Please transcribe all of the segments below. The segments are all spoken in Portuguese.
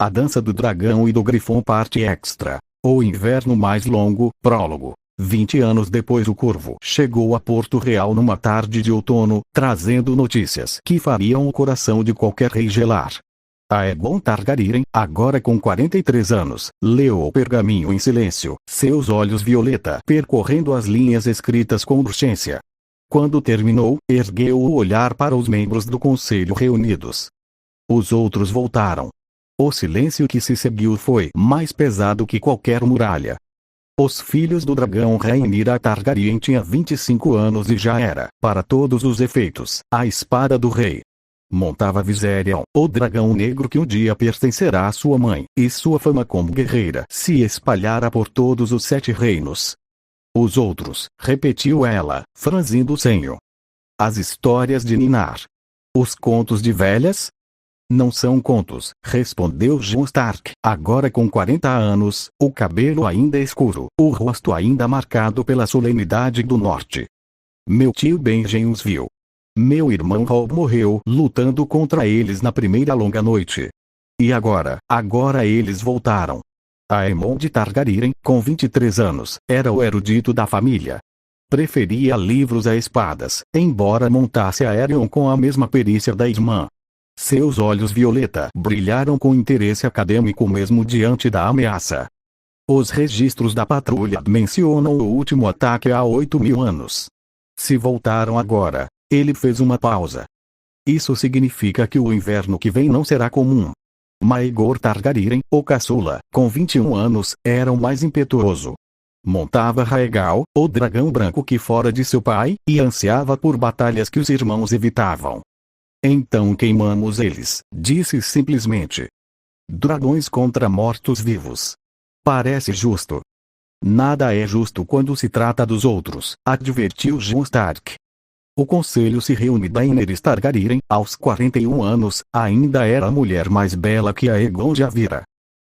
A Dança do Dragão e do Grifão parte extra. O inverno mais longo, prólogo. 20 anos depois o Corvo chegou a Porto Real numa tarde de outono, trazendo notícias que fariam o coração de qualquer rei gelar. Aegon Targaryen, agora com 43 anos, leu o pergaminho em silêncio, seus olhos violeta percorrendo as linhas escritas com urgência. Quando terminou, ergueu o olhar para os membros do conselho reunidos. Os outros voltaram. O silêncio que se seguiu foi mais pesado que qualquer muralha. Os filhos do dragão Rhaenyra Targaryen tinha 25 anos e já era, para todos os efeitos, a espada do rei. Montava Viserion, o dragão negro que um dia pertencerá à sua mãe, e sua fama como guerreira se espalhara por todos os 7 reinos. Os outros, repetiu ela, franzindo o senho. As histórias de Ninar. Os contos de velhas? Não são contos, respondeu Jon Stark, agora com 40 anos, o cabelo ainda escuro, o rosto ainda marcado pela solenidade do norte. Meu tio Benjen os viu. Meu irmão Robb morreu lutando contra eles na primeira longa noite. E agora eles voltaram. Aemond Targaryen, com 23 anos, era o erudito da família. Preferia livros a espadas, embora montasse Aerion com a mesma perícia da irmã. Seus olhos violeta brilharam com interesse acadêmico mesmo diante da ameaça. Os registros da patrulha mencionam o último ataque há 8.000 anos. Se voltaram agora, ele fez uma pausa. Isso significa que o inverno que vem não será comum. Maegor Targaryen, o caçula, com 21 anos, era o mais impetuoso. Montava Rhaegal, o dragão branco que fora de seu pai, e ansiava por batalhas que os irmãos evitavam. Então queimamos eles, disse simplesmente. Dragões contra mortos-vivos. Parece justo. Nada é justo quando se trata dos outros, advertiu Jon Stark. O conselho se reúne. Daenerys Targaryen, aos 41 anos, ainda era a mulher mais bela que Aegon já vira.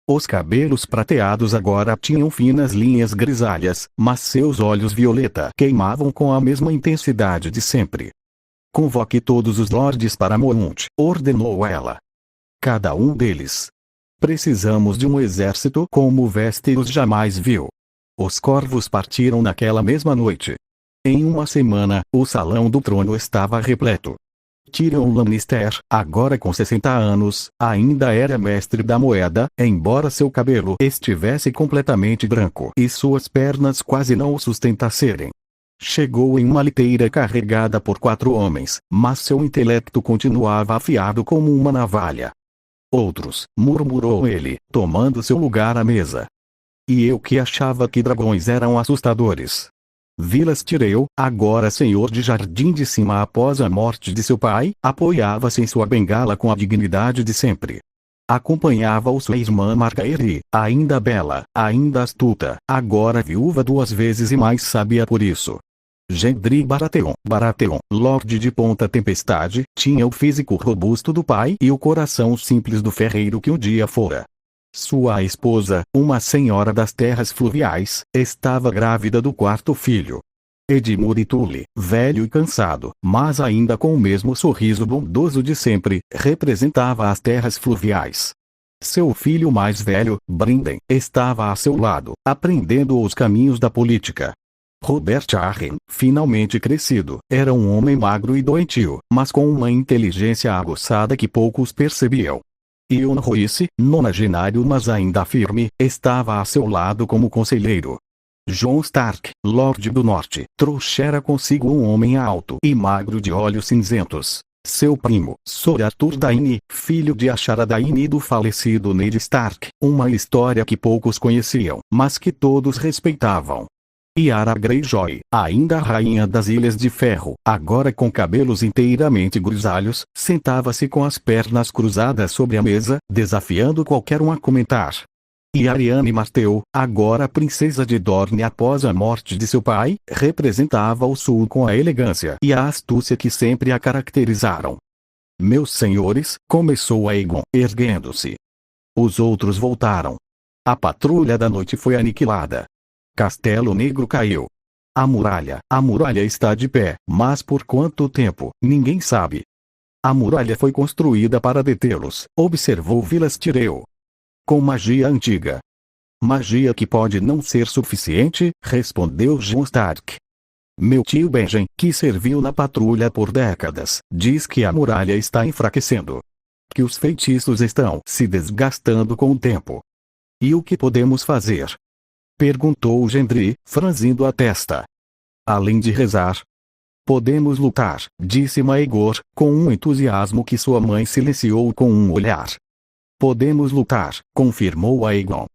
Os cabelos prateados agora tinham finas linhas grisalhas, mas seus olhos violeta queimavam com a mesma intensidade de sempre. Convoque todos os lordes para Mormont, ordenou ela. Cada um deles. Precisamos de um exército como Westeros jamais viu. Os corvos partiram naquela mesma noite. Em uma semana, o salão do trono estava repleto. Tyrion Lannister, agora com 60 anos, ainda era mestre da moeda, embora seu cabelo estivesse completamente branco e suas pernas quase não o sustentassem. Chegou em uma liteira carregada por 4 homens, mas seu intelecto continuava afiado como uma navalha. Outros, murmurou ele, tomando seu lugar à mesa. E eu que achava que dragões eram assustadores. Vilas Tyrell, agora senhor de Jardim de Cima após a morte de seu pai, apoiava-se em sua bengala com a dignidade de sempre. Acompanhava-o sua irmã Margaery, ainda bela, ainda astuta, agora viúva 2 vezes e mais sábia por isso. Gendry Baratheon, Lorde de Ponta Tempestade, tinha o físico robusto do pai e o coração simples do ferreiro que um dia fora. Sua esposa, uma senhora das terras fluviais, estava grávida do 4º filho. Edmure Tully, velho e cansado, mas ainda com o mesmo sorriso bondoso de sempre, representava as terras fluviais. Seu filho mais velho, Brynden, estava a seu lado, aprendendo os caminhos da política. Robert Arryn, finalmente crescido, era um homem magro e doentio, mas com uma inteligência aguçada que poucos percebiam. Euron Royce, nonagenário mas ainda firme, estava a seu lado como conselheiro. Jon Stark, Lorde do Norte, trouxera consigo um homem alto e magro de olhos cinzentos. Seu primo, Sir Arthur Dayne, filho de Ashara Dayne e do falecido Ned Stark, uma história que poucos conheciam, mas que todos respeitavam. Yara Greyjoy, ainda a rainha das Ilhas de Ferro, agora com cabelos inteiramente grisalhos, sentava-se com as pernas cruzadas sobre a mesa, desafiando qualquer um a comentar. E Arianne Martell, agora princesa de Dorne após a morte de seu pai, representava o sul com a elegância e a astúcia que sempre a caracterizaram. Meus senhores, começou Aegon, erguendo-se. Os outros voltaram. A patrulha da noite foi aniquilada. Castelo Negro caiu. A muralha está de pé, mas por quanto tempo, ninguém sabe. A muralha foi construída para detê-los, observou Vilas Tyrell. Com magia antiga. Magia que pode não ser suficiente, respondeu John Stark. Meu tio Benjen, que serviu na patrulha por décadas, diz que a muralha está enfraquecendo. Que os feitiços estão se desgastando com o tempo. E o que podemos fazer? Perguntou Gendry, franzindo a testa. Além de rezar. Podemos lutar, disse Maegor, com um entusiasmo que sua mãe silenciou com um olhar. Podemos lutar, confirmou Aegon.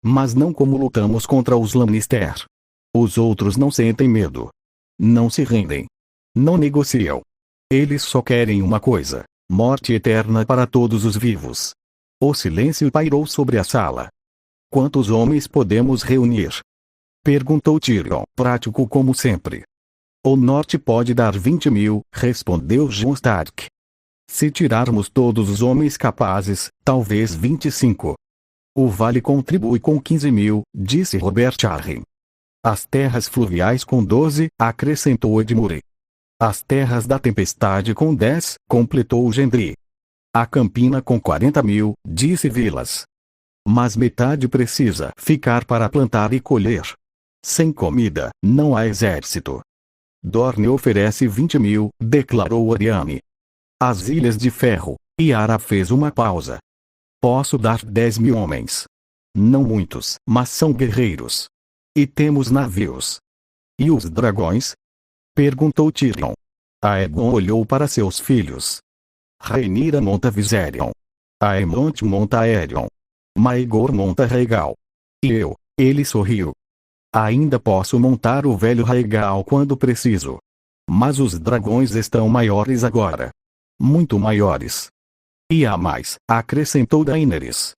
Mas não como lutamos contra os Lannister. Os outros não sentem medo. Não se rendem. Não negociam. Eles só querem uma coisa: morte eterna para todos os vivos. O silêncio pairou sobre a sala. Quantos homens podemos reunir? Perguntou Tyrion, prático como sempre. O norte pode dar 20.000, respondeu Jon Stark. Se tirarmos todos os homens capazes, talvez 25. O vale contribui com 15.000, disse Robert Arryn. As terras fluviais com 12, acrescentou Edmure. As terras da tempestade com 10, completou Gendry. A Campina com 40.000, disse Vilas. Mas metade precisa ficar para plantar e colher. Sem comida, não há exército. Dorne oferece 20.000, declarou Ariane. As Ilhas de Ferro. Yara fez uma pausa. Posso dar 10.000 homens. Não muitos, mas são guerreiros. E temos navios. E os dragões? Perguntou Tyrion. Aegon olhou para seus filhos. Rhaenyra monta Viserion. Aemont monta Aerion. Maegor monta Rhaegal. E eu, ele sorriu. Ainda posso montar o velho Rhaegal quando preciso. Mas os dragões estão maiores agora. Muito maiores. E há mais, acrescentou Daenerys.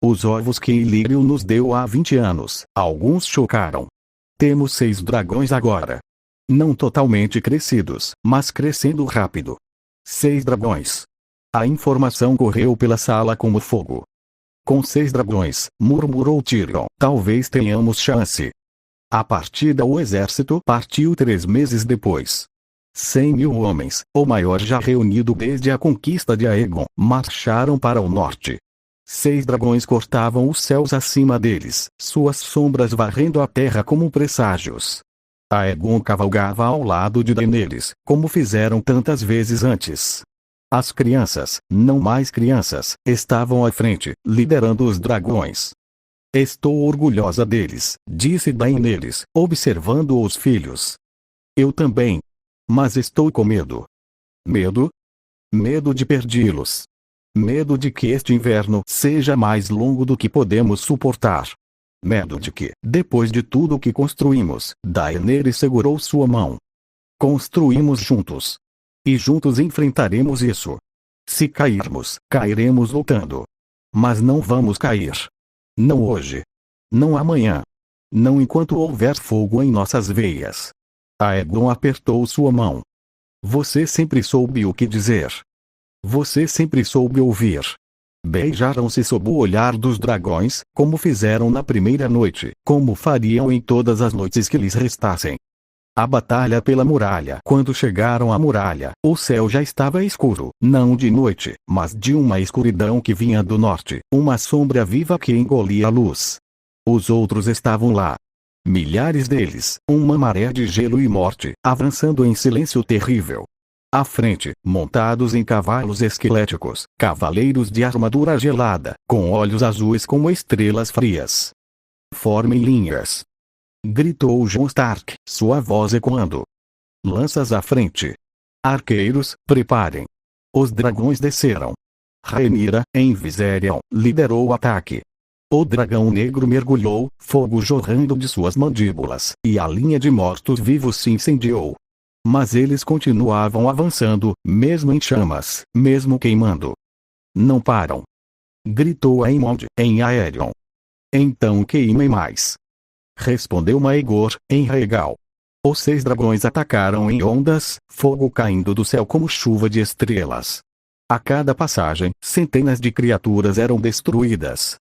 Os ovos que Illyrio nos deu há 20 anos, alguns chocaram. Temos 6 dragões agora. Não totalmente crescidos, mas crescendo rápido. 6 dragões. A informação correu pela sala como fogo. Com 6 dragões, murmurou Tyrion, talvez tenhamos chance. A partida o exército partiu 3 meses depois. 100.000 homens, o maior já reunido desde a conquista de Aegon, marcharam para o norte. 6 dragões cortavam os céus acima deles, suas sombras varrendo a terra como presságios. Aegon cavalgava ao lado de Daenerys, como fizeram tantas vezes antes. As crianças, não mais crianças, estavam à frente, liderando os dragões. Estou orgulhosa deles, disse Daenerys, observando os filhos. Eu também. Mas estou com medo. Medo? Medo de perdê-los. Medo de que este inverno seja mais longo do que podemos suportar. Medo de que, depois de tudo que construímos, Daenerys segurou sua mão. Construímos juntos. E juntos enfrentaremos isso. Se cairmos, cairemos lutando. Mas não vamos cair. Não hoje. Não amanhã. Não enquanto houver fogo em nossas veias. Aegon apertou sua mão. Você sempre soube o que dizer. Você sempre soube ouvir. Beijaram-se sob o olhar dos dragões, como fizeram na primeira noite, como fariam em todas as noites que lhes restassem. A batalha pela muralha. Quando chegaram à muralha, o céu já estava escuro, não de noite, mas de uma escuridão que vinha do norte, uma sombra viva que engolia a luz. Os outros estavam lá. Milhares deles, uma maré de gelo e morte, avançando em silêncio terrível. À frente, montados em cavalos esqueléticos, cavaleiros de armadura gelada, com olhos azuis como estrelas frias. Formem linhas! Gritou Jon Stark, sua voz ecoando. Lanças à frente! Arqueiros, preparem! Os dragões desceram. Rhaenyra, em Viserion, liderou o ataque. O dragão negro mergulhou, fogo jorrando de suas mandíbulas, e a linha de mortos-vivos se incendiou. Mas eles continuavam avançando, mesmo em chamas, mesmo queimando. Não param! Gritou Aemond, em Aerion. Então queimem mais! Respondeu Maegor, em Rhaegal. Os 6 dragões atacaram em ondas, fogo caindo do céu como chuva de estrelas. A cada passagem, centenas de criaturas eram destruídas.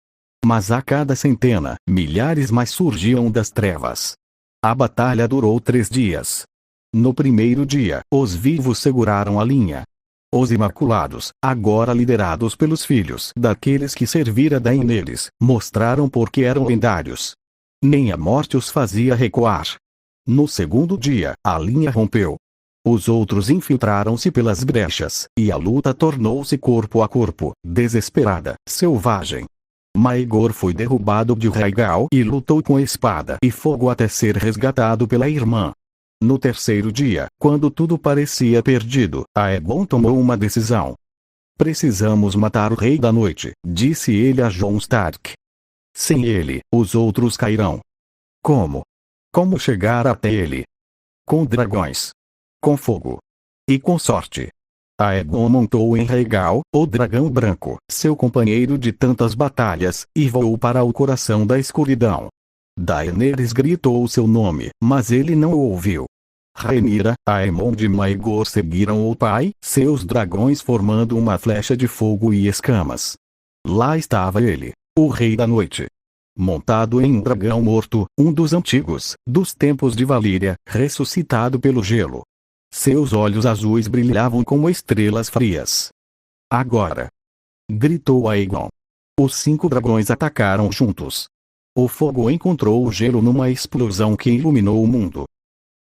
Mas a cada centena, milhares mais surgiam das trevas. A batalha durou 3 dias. No primeiro dia, os vivos seguraram a linha. Os Imaculados, agora liderados pelos filhos daqueles que servira Daenerys, mostraram por que eram lendários. Nem a morte os fazia recuar. No segundo dia, a linha rompeu. Os outros infiltraram-se pelas brechas, e a luta tornou-se corpo a corpo, desesperada, selvagem. Maegor foi derrubado de Rhaegal e lutou com espada e fogo até ser resgatado pela irmã. No terceiro dia, quando tudo parecia perdido, Aegon tomou uma decisão. Precisamos matar o Rei da Noite, disse ele a Jon Stark. Sem ele, os outros cairão. Como? Como chegar até ele? Com dragões. Com fogo. E com sorte. Aegon montou em Rhaegal, o dragão branco, seu companheiro de tantas batalhas, e voou para o coração da escuridão. Daenerys gritou seu nome, mas ele não o ouviu. Rhaenyra, Aemond e Maegor seguiram o pai, seus dragões formando uma flecha de fogo e escamas. Lá estava ele, o Rei da Noite. Montado em um dragão morto, um dos antigos, dos tempos de Valíria, ressuscitado pelo gelo. Seus olhos azuis brilhavam como estrelas frias. Agora! Gritou Aegon. Os 5 dragões atacaram juntos. O fogo encontrou o gelo numa explosão que iluminou o mundo.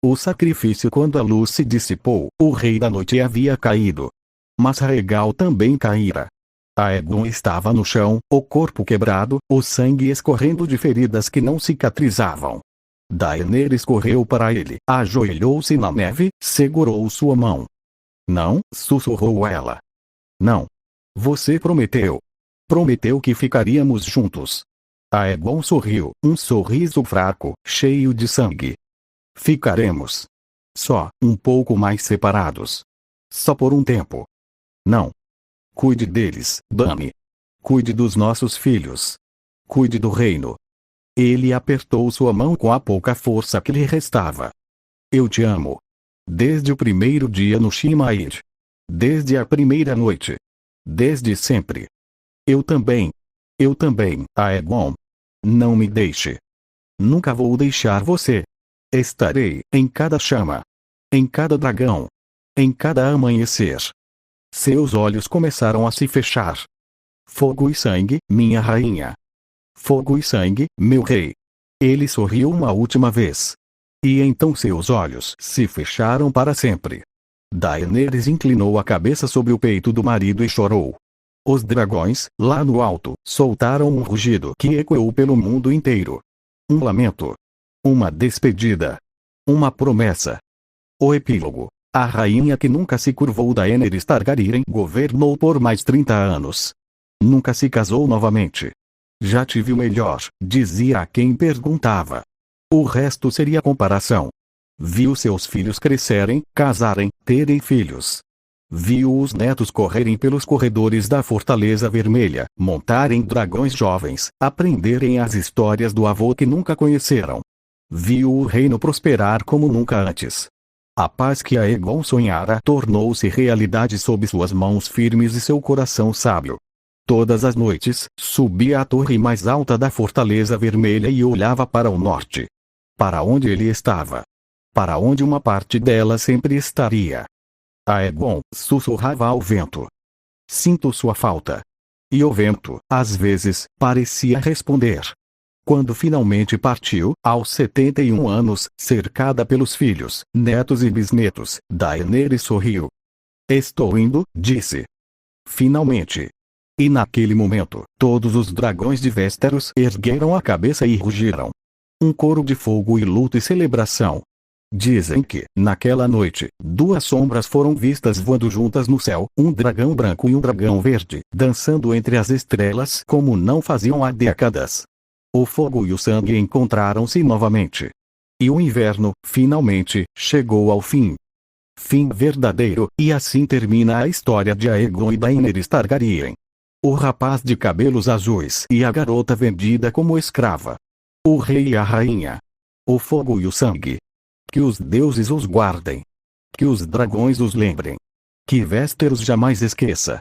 O sacrifício quando a luz se dissipou, o Rei da Noite havia caído. Mas Rhaegal também caíra. Aegon estava no chão, o corpo quebrado, o sangue escorrendo de feridas que não cicatrizavam. Daenerys correu para ele, ajoelhou-se na neve, segurou sua mão. Não, sussurrou ela. Não. Você prometeu. Prometeu que ficaríamos juntos. Aegon sorriu, um sorriso fraco, cheio de sangue. Ficaremos. Só, um pouco mais separados. Só por um tempo. Não. Cuide deles, Dany. Cuide dos nossos filhos. Cuide do reino. Ele apertou sua mão com a pouca força que lhe restava. Eu te amo. Desde o primeiro dia no Shimair. Desde a primeira noite. Desde sempre. Eu também. Eu também, Aegon. Não me deixe. Nunca vou deixar você. Estarei em cada chama. Em cada dragão. Em cada amanhecer. Seus olhos começaram a se fechar. Fogo e sangue, minha rainha. Fogo e sangue, meu rei. Ele sorriu uma última vez. E então seus olhos se fecharam para sempre. Daenerys inclinou a cabeça sobre o peito do marido e chorou. Os dragões, lá no alto, soltaram um rugido que ecoou pelo mundo inteiro. Um lamento. Uma despedida. Uma promessa. O epílogo. A rainha que nunca se curvou. Daenerys Targaryen governou por mais 30 anos. Nunca se casou novamente. Já tive o melhor, dizia a quem perguntava. O resto seria comparação. Viu seus filhos crescerem, casarem, terem filhos. Viu os netos correrem pelos corredores da Fortaleza Vermelha, montarem dragões jovens, aprenderem as histórias do avô que nunca conheceram. Viu o reino prosperar como nunca antes. A paz que Aegon sonhara tornou-se realidade sob suas mãos firmes e seu coração sábio. Todas as noites, subia à torre mais alta da Fortaleza Vermelha e olhava para o norte. Para onde ele estava. Para onde uma parte dela sempre estaria. Aegon, sussurrava ao vento. Sinto sua falta. E o vento, às vezes, parecia responder. Quando finalmente partiu, aos 71 anos, cercada pelos filhos, netos e bisnetos, Daenerys sorriu. Estou indo, disse. Finalmente. E naquele momento, todos os dragões de Westeros ergueram a cabeça e rugiram. Um coro de fogo e luto e celebração. Dizem que, naquela noite, 2 sombras foram vistas voando juntas no céu, um dragão branco e um dragão verde, dançando entre as estrelas como não faziam há décadas. O fogo e o sangue encontraram-se novamente. E o inverno, finalmente, chegou ao fim. Fim verdadeiro, e assim termina a história de Aegon e Daenerys Targaryen. O rapaz de cabelos azuis e a garota vendida como escrava. O rei e a rainha. O fogo e o sangue. Que os deuses os guardem. Que os dragões os lembrem. Que Westeros jamais esqueça.